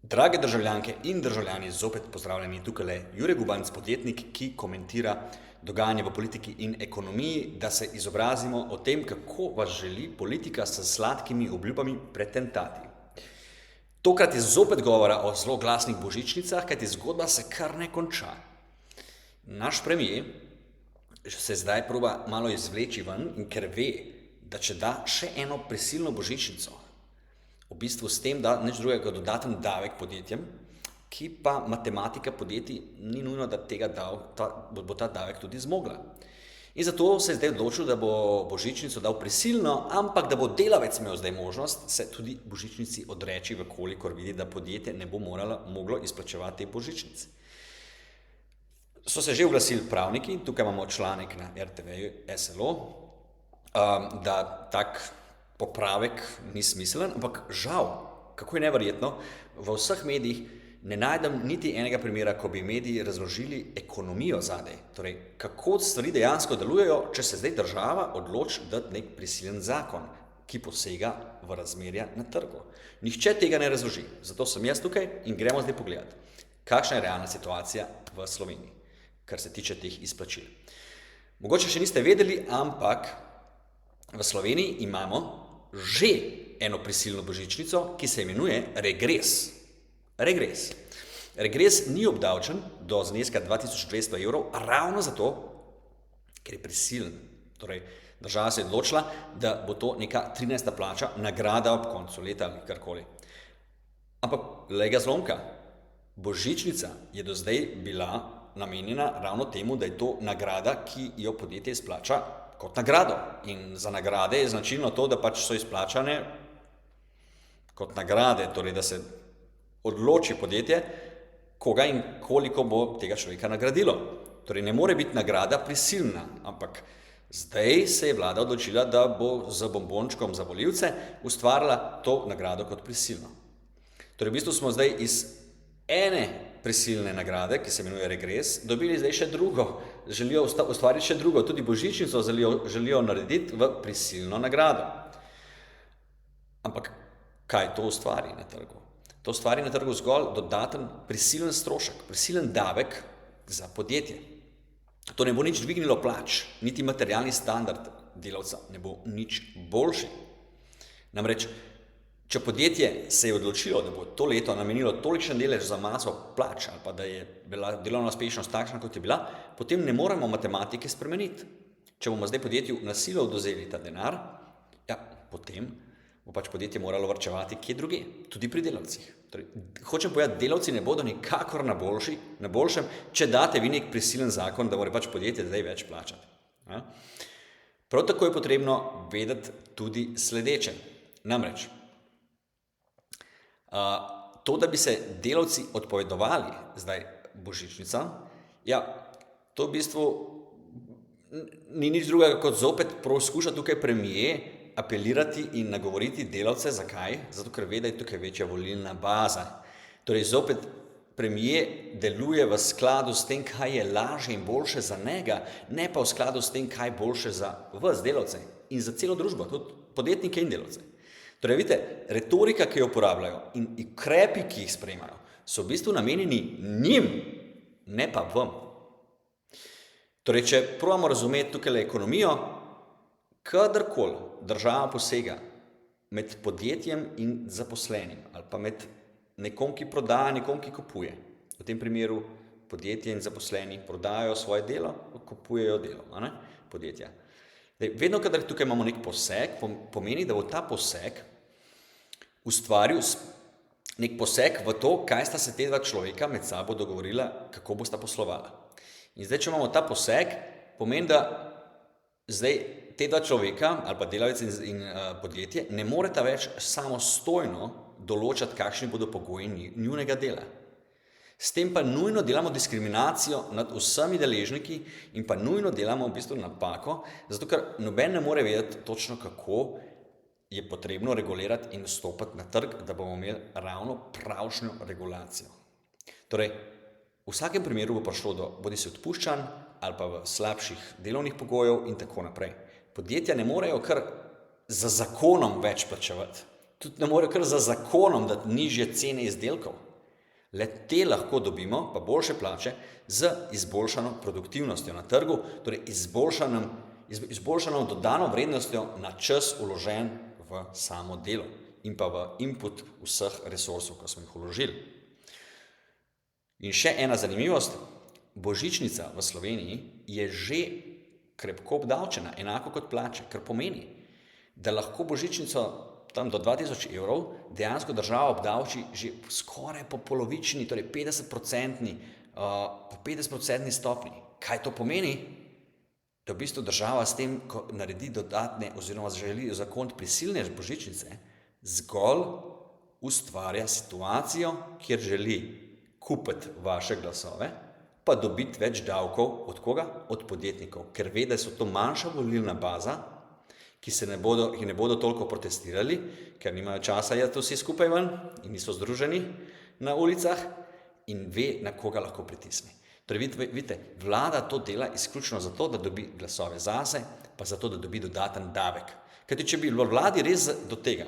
Drage državljanke in državljani, zopet pozdravljeni tukaj Jure Gubanc, podjetnik, ki komentira dogajanje v politiki in ekonomiji, da se izobrazimo o tem, kako vas želi politika s sladkimi obljubami pretentati. Tokrat je zopet govora o zelo glasnih božičnicah, kajti zgodba se kar ne konča. Naš premijer se zdaj proba malo izvleči ven in ker ve, da če da še eno prisilno božičnico, v bistvu s tem, da nič drugega kot dodaten davek podjetjem, ki pa matematika podjetij ni nujno, da bo ta davek tudi zmogla. In zato se je zdaj odločil, da bo božičnico dal prisilno, ampak da bo delavec imel zdaj možnost se tudi božičnici odreči, kolikor vidi, da podjetje ne bo moglo izplačevati božičnice. So se že oglasili pravniki, tukaj imamo članek na RTV SLO, da tak popravek ni smiselen, ampak žal, kako je neverjetno, v vseh medijih ne najdem niti enega primera, ko bi mediji razložili ekonomijo zadaj. Torej, kako stvari dejansko delujejo, če se zdaj država odloči dati nek prisilen zakon, ki posega v razmerja na trgu. Nihče tega ne razloži, zato sem jaz tukaj in gremo zdaj pogledati, kakšna je realna situacija v Sloveniji, kar se tiče teh izplačil. Mogoče še niste vedeli, ampak v Sloveniji imamo že eno prisilno božičnico, ki se imenuje regres. Regres ni obdavčen do zneska 2200 evrov, ravno zato, ker je prisilen. Torej, država se je odločila, da bo to neka 13. plača, nagrada ob koncu leta ali karkoli. Ampak, glej ga zlomka, božičnica je do zdaj bila namenjena ravno temu, da je to nagrada, ki jo podjetje izplača kot nagrado. In za nagrade je značilno to, da pač so izplačane kot nagrade, torej da se odloči podjetje, koga in koliko bo tega človeka nagradilo. Torej ne more biti nagrada prisilna, ampak zdaj se je vlada odločila, da bo z bombončkom za volivce ustvarila to nagrado kot prisilno. Torej v bistvu smo zdaj iz ene prisilne nagrade, ki se imenuje regres, dobili zdaj še drugo, želijo ustvariti še drugo, tudi božičnico želijo narediti v prisilno nagrado. Ampak kaj to ustvari na trgu? To ustvari na trgu zgolj dodaten prisilen strošek, prisilen davek za podjetje. To ne bo nič dvignilo plač, niti materialni standard delavca ne bo nič boljši. Namreč, če podjetje se je odločilo, da bo to leto namenilo tolikšen delež za maso plač ali pa da je bila delovna uspešnost takšna, kot je bila, potem ne moremo matematike spremeniti. Če bomo zdaj podjetju na silo odvzeli ta denar, potem bo pač podjetje moralo varčevati kje drugje, tudi pri delavcih. Torej, hočem povedati, delavci ne bodo nikakor na boljšem, če date vi nek prisilen zakon, da mora pač podjetje zdaj več plačati. Prav tako je potrebno vedeti tudi sledeče. Namreč, to, da bi se delavci odpovedovali zdaj božičnica, to v bistvu ni nič drugega kot zopet poskuša tukaj premier apelirati in nagovoriti delavce. Zakaj? Zato, ker ve, da je tukaj večja volilna baza. Torej, zopet premier deluje v skladu s tem, kaj je lažje in boljše za njega, ne pa v skladu s tem, kaj je boljše za vas delavce in za celo družbo, tudi podjetnike in delavce. Torej, vidite, retorika, ki jo uporabljajo in ukrepi, ki jih sprejemajo, so v bistvu namenjeni njim, ne pa vam. Torej, če probamo razumeti tukaj ekonomijo, kadarkoli država posega med podjetjem in zaposlenim ali pa med nekom, ki prodaja, nekom, ki kupuje. V tem primeru podjetje in zaposleni prodajajo svoje delo, kupujejo delo, podjetja. Vedno, kadar tukaj imamo nek poseg, pomeni, da bo ta poseg ustvaril nek poseg v to, kaj sta se te dva človeka med sabo dogovorila, kako bosta poslovala. In zdaj, če imamo ta poseg, pomeni, da zdaj te dva človeka ali pa delavec in podjetje ne moreta več samostojno določati, kakšni bodo pogoji njunega dela. S tem pa nujno delamo diskriminacijo nad vsemi deležniki in pa nujno delamo v bistvu napako, zato ker noben ne more vedeti točno, kako je potrebno regulirati in vstopati na trg, da bomo imeli ravno pravšnjo regulacijo. Torej, v vsakem primeru bo prišlo do bodisi odpuščanj ali pa v slabših delovnih pogojev in tako naprej. Podjetja ne morejo kar za zakonom več plačevati. Tudi ne morejo kar za zakonom dati nižje cene izdelkov. Le te lahko dobimo, pa boljše plače, z izboljšano produktivnostjo na trgu, torej izboljšano dodano vrednostjo na čas vložen v samo delo in pa v input vseh resursov, ko smo jih vložili. In še ena zanimivost, božičnica v Sloveniji je že krepko obdavčena, enako kot plače, kar pomeni, da lahko božičnico tam do 2000 evrov dejansko država obdavči že skoraj po polovični, torej 50%, po 50% stopni. Kaj to pomeni? Da v bistvu država s tem, ko naredi dodatne oziroma želi uzakoniti prisilne božičnice, zgolj ustvarja situacijo, kjer želi kupiti vaše glasove, pa dobiti več davkov od koga? Od podjetnikov, ker ve, da so to manjša volilna baza, ki ne bodo toliko protestirali, ker nimajo časa jeti vsi skupaj ven in niso združeni na ulicah in ve, na koga lahko pritisne. Torej, vidite, vlada to dela izključno zato, da dobi glasove zase, pa zato, da dobi dodaten davek. Kajti, če bi bilo vladi res do tega,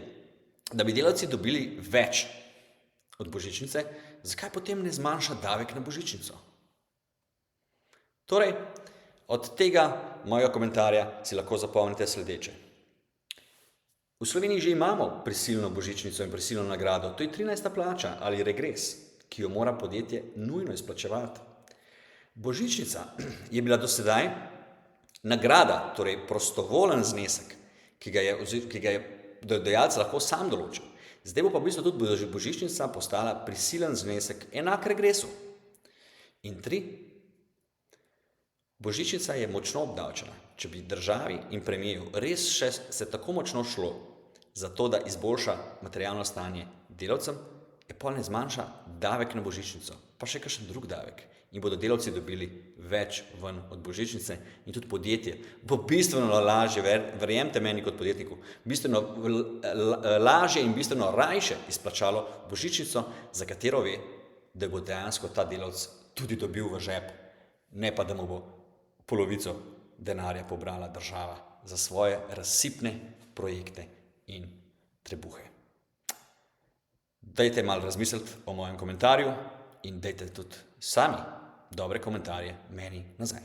da bi delavci dobili več od božičnice, zakaj potem ne zmanjša davek na božičnico? Torej, od tega mojega komentarja si lahko zapomnite sledeče. V Sloveniji že imamo prisilno božičnico in prisilno nagrado, to je 13. plača ali regres, ki jo mora podjetje nujno izplačevati. Božičnica je bila do sedaj nagrada, torej prostovolen znesek, ki ga je delodajalec lahko sam določil. Zdaj bo pa v bistvu tudi božičnica postala prisilen znesek enak regresu. In 3. Božičnica je močno obdavčena. Če bi državi in premijeju res še se tako močno šlo za to, da izboljša materialno stanje delavcem, je pol ne zmanjša davek na božičnico, pa še kakšen drug davek. In bodo delavci dobili več ven od božičnice in tudi podjetje bo bistveno lažje, verjemite meni kot podjetniku, bistveno lažje in bistveno rajše izplačalo božičnico, za katero ve, da bo dejansko ta delavec tudi dobil v žep, ne pa da mu bo polovico denarja pobrala država za svoje razsipne projekte in trebuhe. Dajte malo razmisliti o mojem komentarju in dajte tudi sami dobre komentarje meni nazaj.